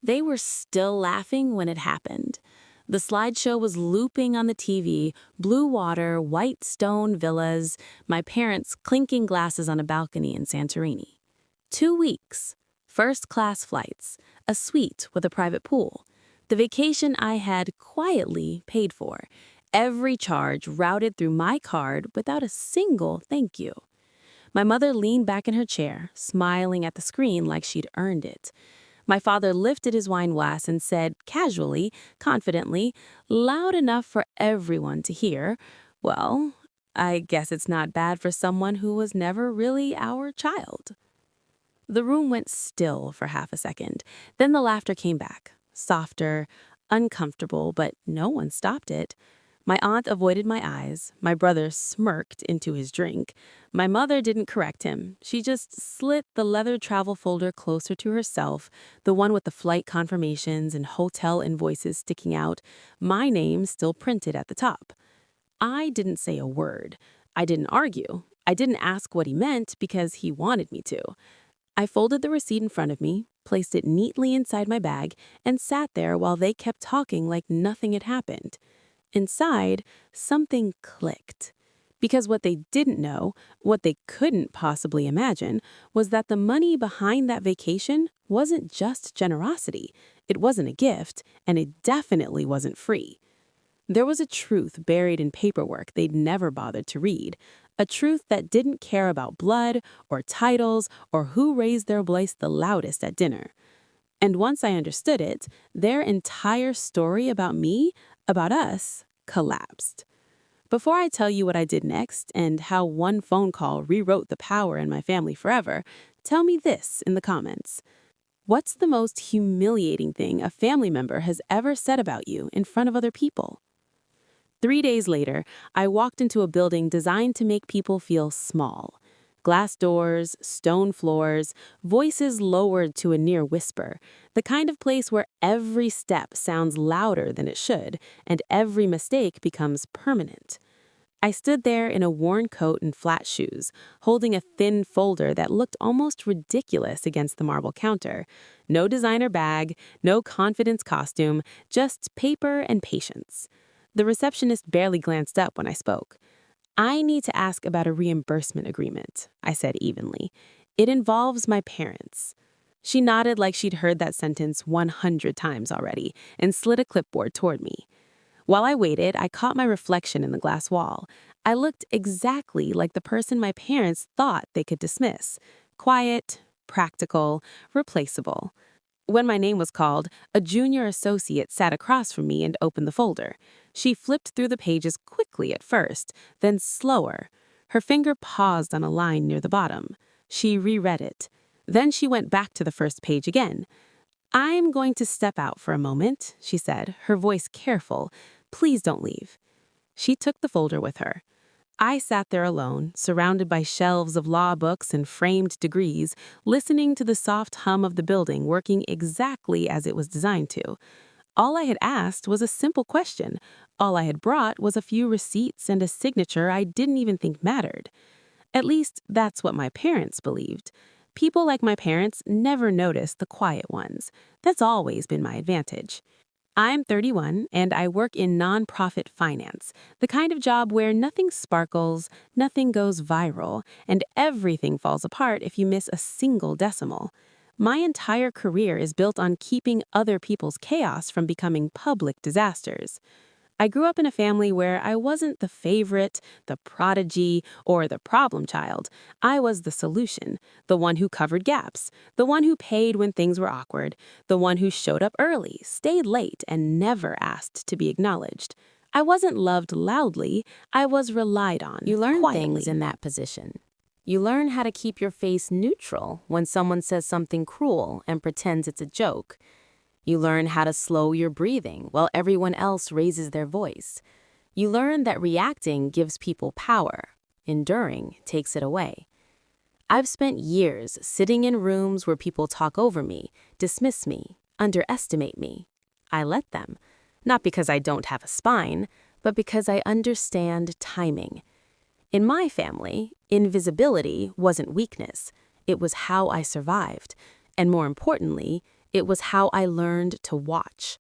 They were still laughing when it happened. The slideshow was looping on the TV, blue water, white stone villas, my parents clinking glasses on a balcony in Santorini. 2 weeks, first-class flights, a suite with a private pool. The vacation I had quietly paid for. Every charge routed through my card without a single thank you. My mother leaned back in her chair, smiling at the screen like she'd earned it. My father lifted his wine glass and said casually, confidently, loud enough for everyone to hear, "Well, I guess it's not bad for someone who was never really our child." The room went still for half a second. Then the laughter came back, softer, uncomfortable, but no one stopped it. My aunt avoided my eyes. My brother smirked into his drink. My mother didn't correct him. She just slid the leather travel folder closer to herself, the one with the flight confirmations and hotel invoices sticking out, my name still printed at the top. I didn't say a word. I didn't argue. I didn't ask what he meant because he wanted me to. I folded the receipt in front of me, placed it neatly inside my bag, and sat there while they kept talking like nothing had happened. Inside, something clicked. Because what they didn't know, what they couldn't possibly imagine, was that the money behind that vacation wasn't just generosity. It wasn't a gift, and it definitely wasn't free. There was a truth buried in paperwork they'd never bothered to read, a truth that didn't care about blood or titles or who raised their voice the loudest at dinner. And once I understood it, their entire story about me, about us, collapsed. Before I tell you what I did next and how one phone call rewrote the power in my family forever, tell me this in the comments. What's the most humiliating thing a family member has ever said about you in front of other people? 3 days later, I walked into a building designed to make people feel small. Glass doors, stone floors, voices lowered to a near whisper, the kind of place where every step sounds louder than it should, and every mistake becomes permanent. I stood there in a worn coat and flat shoes, holding a thin folder that looked almost ridiculous against the marble counter. No designer bag, no confidence costume, just paper and patience. The receptionist barely glanced up when I spoke. "I need to ask about a reimbursement agreement," I said evenly. "It involves my parents." She nodded like she'd heard that sentence 100 times already and slid a clipboard toward me. While I waited, I caught my reflection in the glass wall. I looked exactly like the person my parents thought they could dismiss. Quiet, practical, replaceable. When my name was called, a junior associate sat across from me and opened the folder. She flipped through the pages quickly at first, then slower. Her finger paused on a line near the bottom. She reread it. Then she went back to the first page again. "I'm going to step out for a moment," she said, her voice careful. "Please don't leave." She took the folder with her. I sat there alone, surrounded by shelves of law books and framed degrees, listening to the soft hum of the building working exactly as it was designed to. All I had asked was a simple question. All I had brought was a few receipts and a signature I didn't even think mattered. At least, that's what my parents believed. People like my parents never notice the quiet ones. That's always been my advantage. I'm 31 and I work in nonprofit finance, the kind of job where nothing sparkles, nothing goes viral, and everything falls apart if you miss a single decimal. My entire career is built on keeping other people's chaos from becoming public disasters. I grew up in a family where I wasn't the favorite, the prodigy, or the problem child. I was the solution, the one who covered gaps, the one who paid when things were awkward, the one who showed up early, stayed late, and never asked to be acknowledged. I wasn't loved loudly, I was relied on You learn quietly. things in that position. You learn how to keep your face neutral when someone says something cruel and pretends it's a joke. You learn how to slow your breathing while everyone else raises their voice. You learn that reacting gives people power. Enduring takes it away. I've spent years sitting in rooms where people talk over me, dismiss me, underestimate me. I let them. Not because I don't have a spine, but because I understand timing. In my family, invisibility wasn't weakness. It was how I survived. And more importantly, It was how I learned to watch.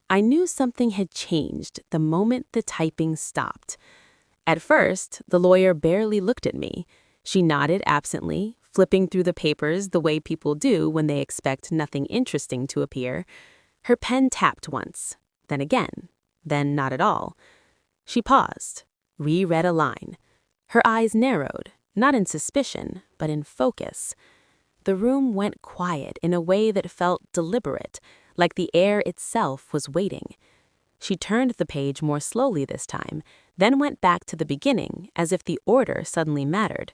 I knew something had changed the moment the typing stopped. At first, the lawyer barely looked at me. She nodded absently, flipping through the papers the way people do when they expect nothing interesting to appear. Her pen tapped once, then again, then not at all. She paused, reread a line. Her eyes narrowed, not in suspicion, but in focus. The room went quiet in a way that felt deliberate, like the air itself was waiting. She turned the page more slowly this time, then went back to the beginning as if the order suddenly mattered.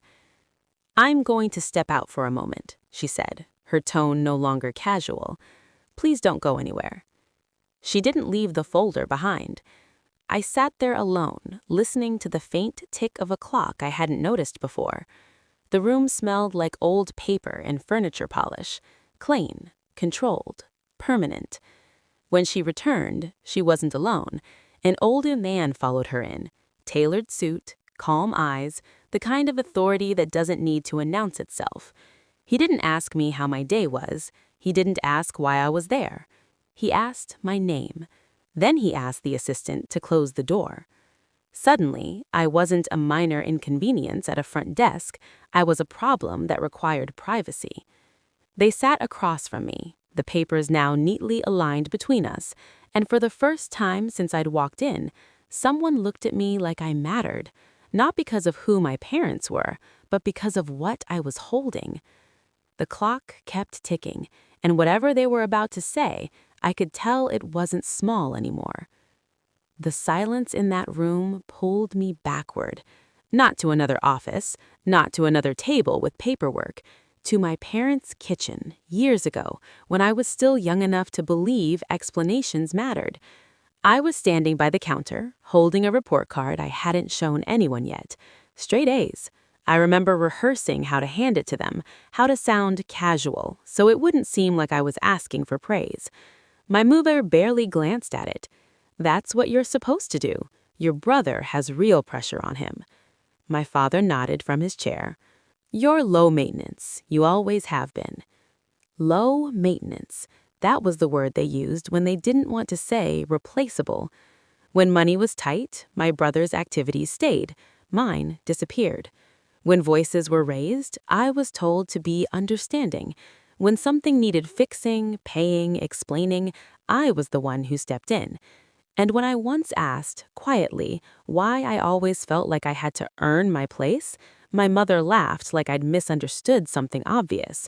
"I'm going to step out for a moment," she said, her tone no longer casual. "Please don't go anywhere." She didn't leave the folder behind. I sat there alone, listening to the faint tick of a clock I hadn't noticed before. The room smelled like old paper and furniture polish, clean, controlled, permanent. When she returned, she wasn't alone. An older man followed her in, tailored suit, calm eyes, the kind of authority that doesn't need to announce itself. He didn't ask me how my day was. He didn't ask why I was there. He asked my name. Then he asked the assistant to close the door. Suddenly, I wasn't a minor inconvenience at a front desk. I was a problem that required privacy. They sat across from me, the papers now neatly aligned between us, and for the first time since I'd walked in, someone looked at me like I mattered, not because of who my parents were, but because of what I was holding. The clock kept ticking, and whatever they were about to say, I could tell it wasn't small anymore. The silence in that room pulled me backward, not to another office, not to another table with paperwork, to my parents' kitchen years ago when I was still young enough to believe explanations mattered. I was standing by the counter, holding a report card I hadn't shown anyone yet. Straight A's. I remember rehearsing how to hand it to them, how to sound casual, so it wouldn't seem like I was asking for praise. My mover barely glanced at it. "That's what you're supposed to do. Your brother has real pressure on him." My father nodded from his chair. "You're low maintenance. You always have been." Low maintenance. That was the word they used when they didn't want to say replaceable. When money was tight, my brother's activities stayed. Mine disappeared. When voices were raised, I was told to be understanding. When something needed fixing, paying, explaining, I was the one who stepped in. And when I once asked, quietly, why I always felt like I had to earn my place, my mother laughed like I'd misunderstood something obvious.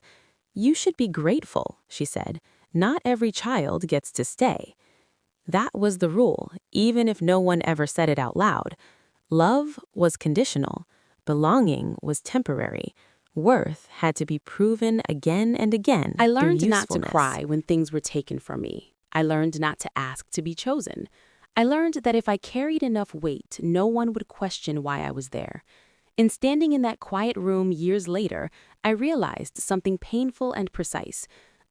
"You should be grateful," she said. "Not every child gets to stay." That was the rule, even if no one ever said it out loud. Love was conditional. Belonging was temporary. Worth had to be proven again and again. I learned not to cry when things were taken from me. I learned not to ask to be chosen. I learned that if I carried enough weight, no one would question why I was there. In standing in that quiet room years later, I realized something painful and precise.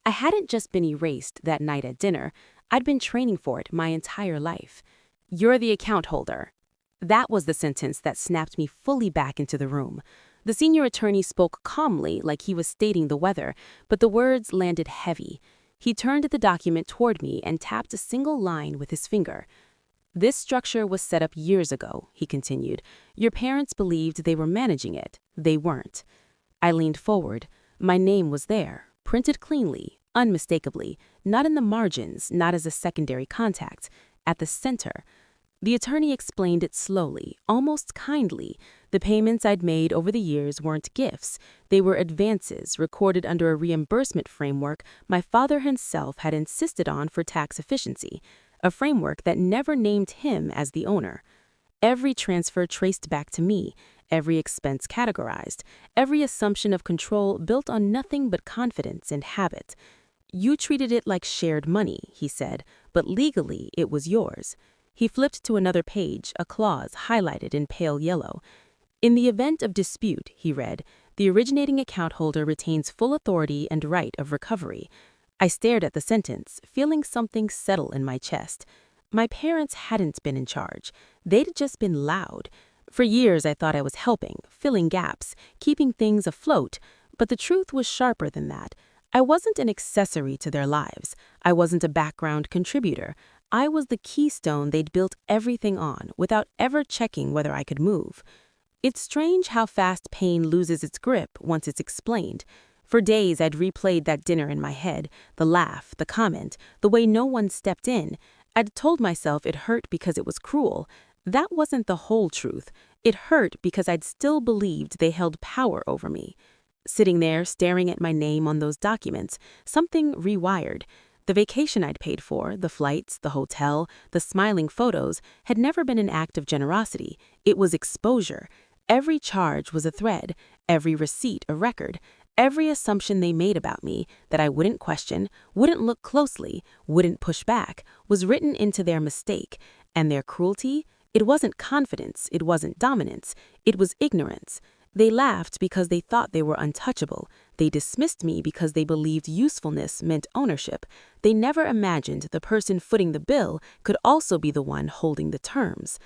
I hadn't just been erased that night at dinner. I'd been training for it my entire life. "You're the account holder." That was the sentence that snapped me fully back into the room. The senior attorney spoke calmly, like he was stating the weather, but the words landed heavy. He turned the document toward me and tapped a single line with his finger. "This structure was set up years ago," he continued. "Your parents believed they were managing it. They weren't." I leaned forward. My name was there, printed cleanly, unmistakably, not in the margins, not as a secondary contact, at the center. The attorney explained it slowly, almost kindly. The payments I'd made over the years weren't gifts. They were advances recorded under a reimbursement framework my father himself had insisted on for tax efficiency, a framework that never named him as the owner. Every transfer traced back to me, every expense categorized, every assumption of control built on nothing but confidence and habit. "You treated it like shared money," he said, "but legally it was yours." He flipped to another page, a clause highlighted in pale yellow. "In the event of dispute," he read, "the originating account holder retains full authority and right of recovery." I stared at the sentence, feeling something settle in my chest. My parents hadn't been in charge. They'd just been loud. For years I thought I was helping, filling gaps, keeping things afloat. But the truth was sharper than that. I wasn't an accessory to their lives. I wasn't a background contributor. I was the keystone they'd built everything on without ever checking whether I could move. It's strange how fast pain loses its grip once it's explained. For days, I'd replayed that dinner in my head, the laugh, the comment, the way no one stepped in. I'd told myself it hurt because it was cruel. That wasn't the whole truth. It hurt because I'd still believed they held power over me. Sitting there, staring at my name on those documents, something rewired. The vacation I'd paid for, the flights, the hotel, the smiling photos, had never been an act of generosity. It was exposure. Every charge was a thread, every receipt a record, every assumption they made about me that I wouldn't question, wouldn't look closely, wouldn't push back, was written into their mistake. And their cruelty? It wasn't confidence, it wasn't dominance, it was ignorance. They laughed because they thought they were untouchable. They dismissed me because they believed usefulness meant ownership. They never imagined the person footing the bill could also be the one holding the terms.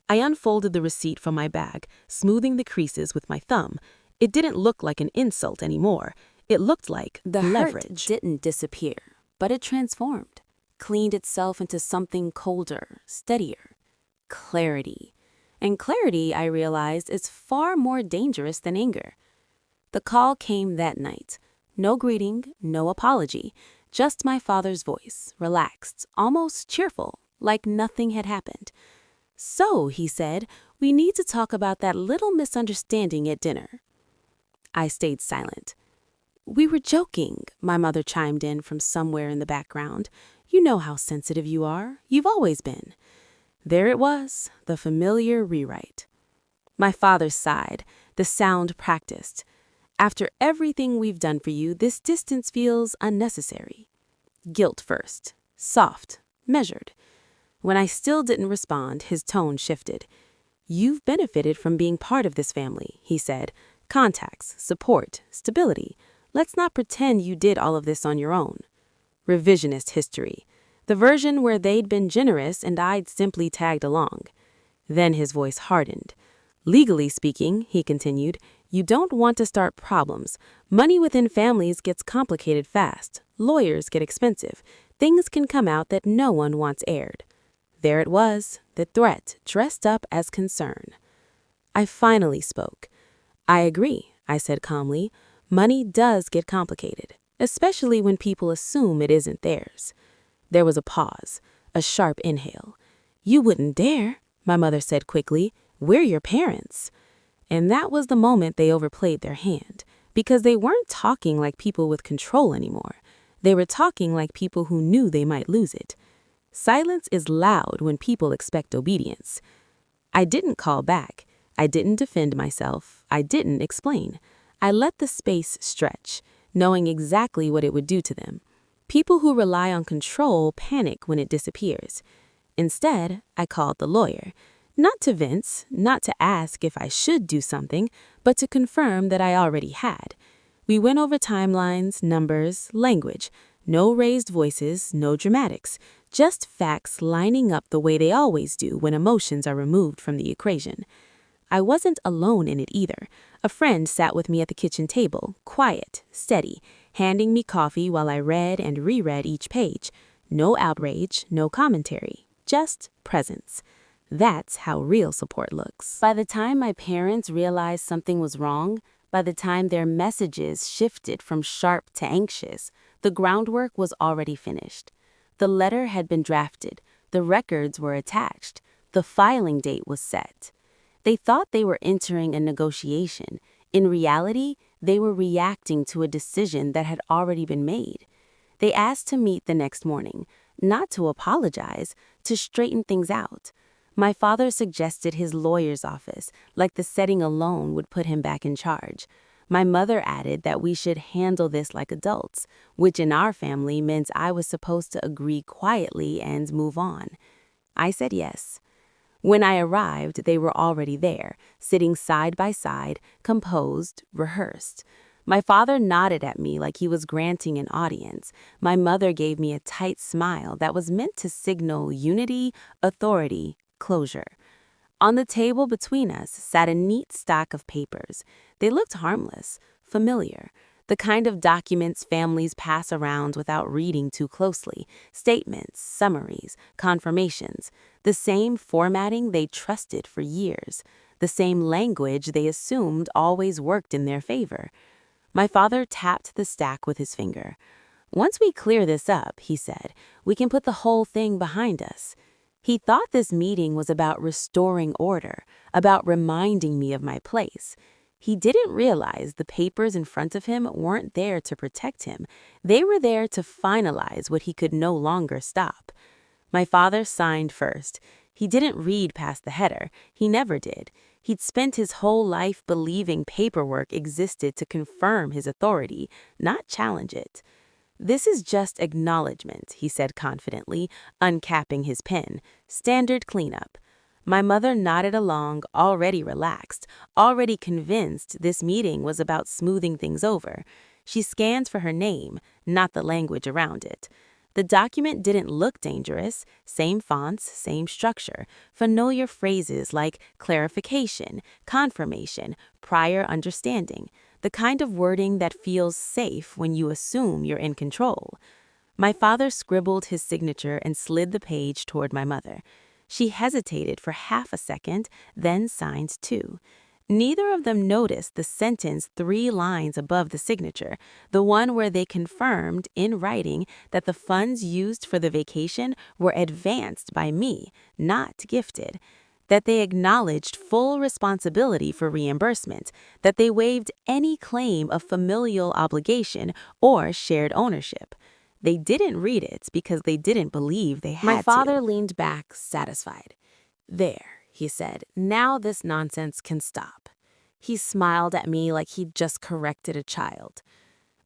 I unfolded the receipt from my bag, smoothing the creases with my thumb. It didn't look like an insult anymore. It looked like The leverage. hurt didn't disappear, but it transformed, cleaned itself into something colder, steadier. Clarity. And clarity, I realized, is far more dangerous than anger. The call came that night. No greeting, no apology, just my father's voice, relaxed, almost cheerful, like nothing had happened. "So," he said, "we need to talk about that little misunderstanding at dinner." I stayed silent. "We were joking," my mother chimed in from somewhere in the background. "You know how sensitive you are. You've always been." There it was, the familiar rewrite. My father sighed, the sound practiced. "After everything we've done for you, this distance feels unnecessary." Guilt first, soft, measured. When I still didn't respond, his tone shifted. "You've benefited from being part of this family," he said. "Contacts, support, stability. Let's not pretend you did all of this on your own." Revisionist history. The version where they'd been generous and I'd simply tagged along. Then his voice hardened. "Legally speaking," he continued, "you don't want to start problems. Money within families gets complicated fast. Lawyers get expensive. Things can come out that no one wants aired." There it was, the threat dressed up as concern. I finally spoke. "I agree," I said calmly. "Money does get complicated, especially when people assume it isn't theirs." There was a pause, a sharp inhale. "You wouldn't dare," my mother said quickly. "We're your parents." And that was the moment they overplayed their hand, because they weren't talking like people with control anymore. They were talking like people who knew they might lose it. Silence is loud when people expect obedience. I didn't call back. I didn't defend myself. I didn't explain. I let the space stretch, knowing exactly what it would do to them. People who rely on control panic when it disappears. Instead, I called the lawyer. Not to Vince, not to ask if I should do something, but to confirm that I already had. We went over timelines, numbers, language. No raised voices, no dramatics. Just facts lining up the way they always do when emotions are removed from the equation. I wasn't alone in it either. A friend sat with me at the kitchen table, quiet, steady, handing me coffee while I read and reread each page. No outrage, no commentary, just presence. That's how real support looks. By the time my parents realized something was wrong, by the time their messages shifted from sharp to anxious, the groundwork was already finished. The letter had been drafted, the records were attached, the filing date was set. They thought they were entering a negotiation. In reality, they were reacting to a decision that had already been made. They asked to meet the next morning, not to apologize, to straighten things out. My father suggested his lawyer's office, like the setting alone would put him back in charge. My mother added that we should handle this like adults, which in our family meant I was supposed to agree quietly and move on. I said yes. When I arrived, they were already there, sitting side by side, composed, rehearsed. My father nodded at me like he was granting an audience. My mother gave me a tight smile that was meant to signal unity, authority, closure. On the table between us sat a neat stack of papers. They looked harmless, familiar. The kind of documents families pass around without reading too closely. Statements, summaries, confirmations. The same formatting they trusted for years. The same language they assumed always worked in their favor. My father tapped the stack with his finger. "Once we clear this up," he said, "we can put the whole thing behind us." He thought this meeting was about restoring order, about reminding me of my place. He didn't realize the papers in front of him weren't there to protect him. They were there to finalize what he could no longer stop. My father signed first. He didn't read past the header. He never did. He'd spent his whole life believing paperwork existed to confirm his authority, not challenge it. "This is just acknowledgement," he said confidently, uncapping his pen. "Standard cleanup." My mother nodded along, already relaxed, already convinced this meeting was about smoothing things over. She scanned for her name, not the language around it. The document didn't look dangerous. Same fonts, same structure, familiar phrases like clarification, confirmation, prior understanding, the kind of wording that feels safe when you assume you're in control. My father scribbled his signature and slid the page toward my mother. She hesitated for half a second, then signed too. Neither of them noticed the sentence 3 lines above the signature, the one where they confirmed in writing that the funds used for the vacation were advanced by me, not gifted, that they acknowledged full responsibility for reimbursement, that they waived any claim of familial obligation or shared ownership. They didn't read it because they didn't believe they had to. My father leaned back, satisfied. "There," he said, "now this nonsense can stop." He smiled at me like he'd just corrected a child.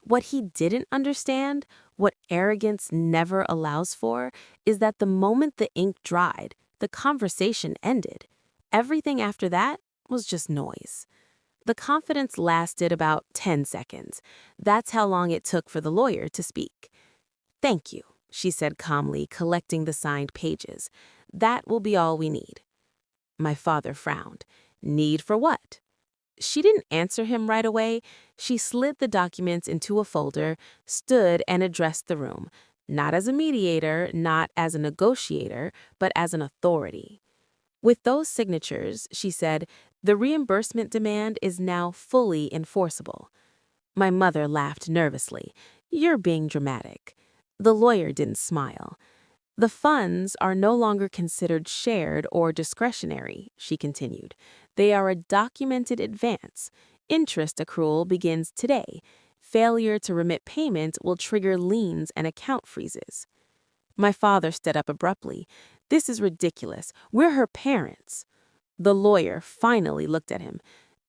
What he didn't understand, what arrogance never allows for, is that the moment the ink dried, the conversation ended. Everything after that was just noise. The confidence lasted about 10 seconds. That's how long it took for the lawyer to speak. "Thank you," she said calmly, collecting the signed pages. "That will be all we need." My father frowned. "Need for what?" She didn't answer him right away. She slid the documents into a folder, stood and addressed the room, not as a mediator, not as a negotiator, but as an authority. "With those signatures," she said, "the reimbursement demand is now fully enforceable." My mother laughed nervously. "You're being dramatic." The lawyer didn't smile. "The funds are no longer considered shared or discretionary," she continued. "They are a documented advance. Interest accrual begins today. Failure to remit payment will trigger liens and account freezes." My father stood up abruptly. "This is ridiculous. We're her parents." The lawyer finally looked at him.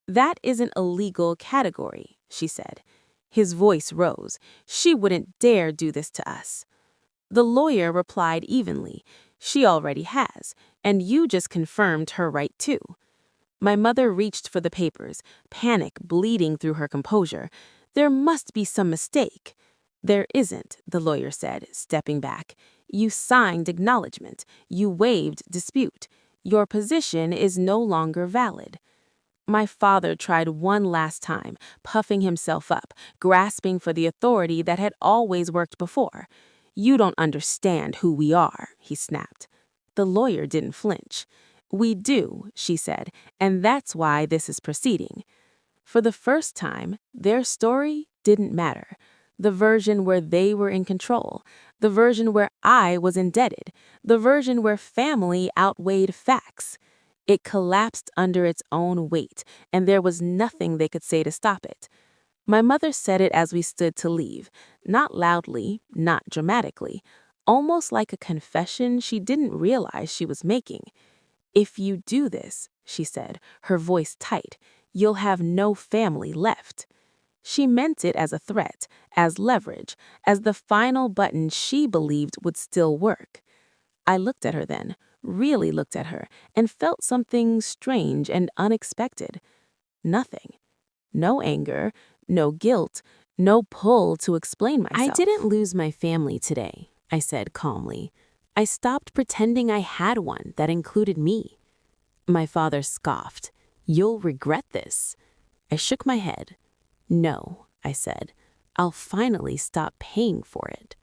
"That isn't a legal category," she said. His voice rose. "She wouldn't dare do this to us." The lawyer replied evenly. "She already has, and you just confirmed her right too." My mother reached for the papers, panic bleeding through her composure. "There must be some mistake." "There isn't," the lawyer said, stepping back. "You signed acknowledgement. You waived dispute. Your position is no longer valid." My father tried one last time, puffing himself up, grasping for the authority that had always worked before. "You don't understand who we are," he snapped. The lawyer didn't flinch. "We do," she said, "and that's why this is proceeding." For the first time, their story didn't matter. The version where they were in control, the version where I was indebted, the version where family outweighed facts. It collapsed under its own weight, and there was nothing they could say to stop it. My mother said it as we stood to leave, not loudly, not dramatically, almost like a confession she didn't realize she was making. "If you do this," she said, her voice tight, "you'll have no family left." She meant it as a threat, as leverage, as the final button she believed would still work. I looked at her then, really looked at her, and felt something strange and unexpected. Nothing. No anger, no guilt, no pull to explain myself. "I didn't lose my family today," I said calmly. "I stopped pretending I had one that included me." My father scoffed. "You'll regret this." I shook my head. "No," I said. I'll finally stop paying for it.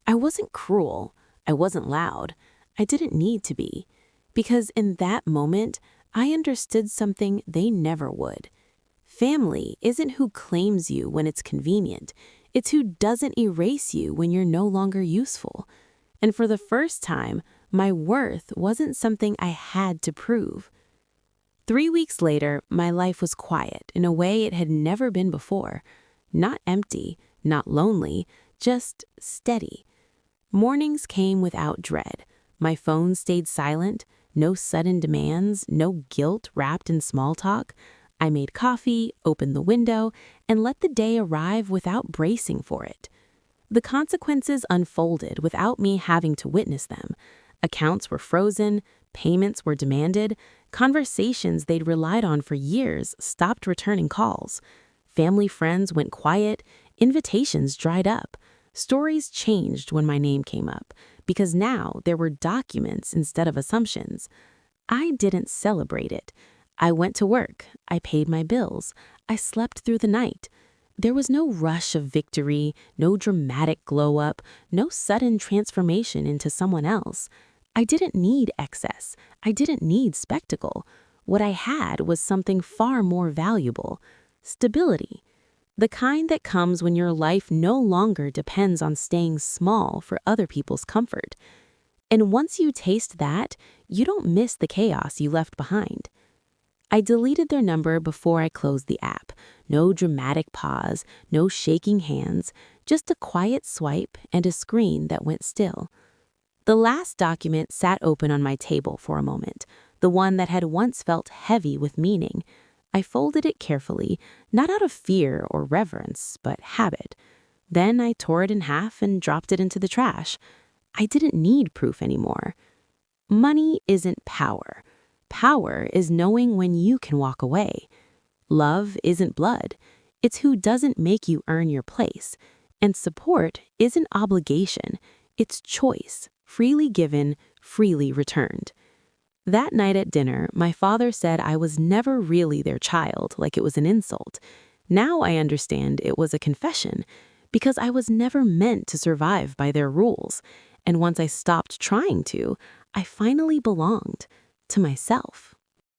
I wasn't cruel. I wasn't loud. I didn't need to be. Because in that moment, I understood something they never would. Family isn't who claims you when it's convenient. It's who doesn't erase you when you're no longer useful. And for the first time, my worth wasn't something I had to prove. 3 weeks later, my life was quiet in a way it had never been before. Not empty, not lonely, just steady. Mornings came without dread. My phone stayed silent, no sudden demands, no guilt wrapped in small talk. I made coffee, opened the window, and let the day arrive without bracing for it. The consequences unfolded without me having to witness them. Accounts were frozen, payments were demanded, conversations they'd relied on for years stopped returning calls. Family friends went quiet, invitations dried up. Stories changed when my name came up, because now there were documents instead of assumptions. I didn't celebrate it. I went to work, I paid my bills, I slept through the night. There was no rush of victory, no dramatic glow-up, no sudden transformation into someone else. I didn't need excess. I didn't need spectacle. What I had was something far more valuable: stability. The kind that comes when your life no longer depends on staying small for other people's comfort. And once you taste that, you don't miss the chaos you left behind. I deleted their number before I closed the app. No dramatic pause, no shaking hands, just a quiet swipe and a screen that went still. The last document sat open on my table for a moment, the one that had once felt heavy with meaning. I folded it carefully, not out of fear or reverence, but habit. Then I tore it in half and dropped it into the trash. I didn't need proof anymore. Money isn't power. Power is knowing when you can walk away. Love isn't blood. It's who doesn't make you earn your place. And support isn't obligation. It's choice, freely given, freely returned. That night at dinner, my father said I was never really their child, like it was an insult. Now I understand it was a confession, because I was never meant to survive by their rules. And once I stopped trying to, I finally belonged to myself.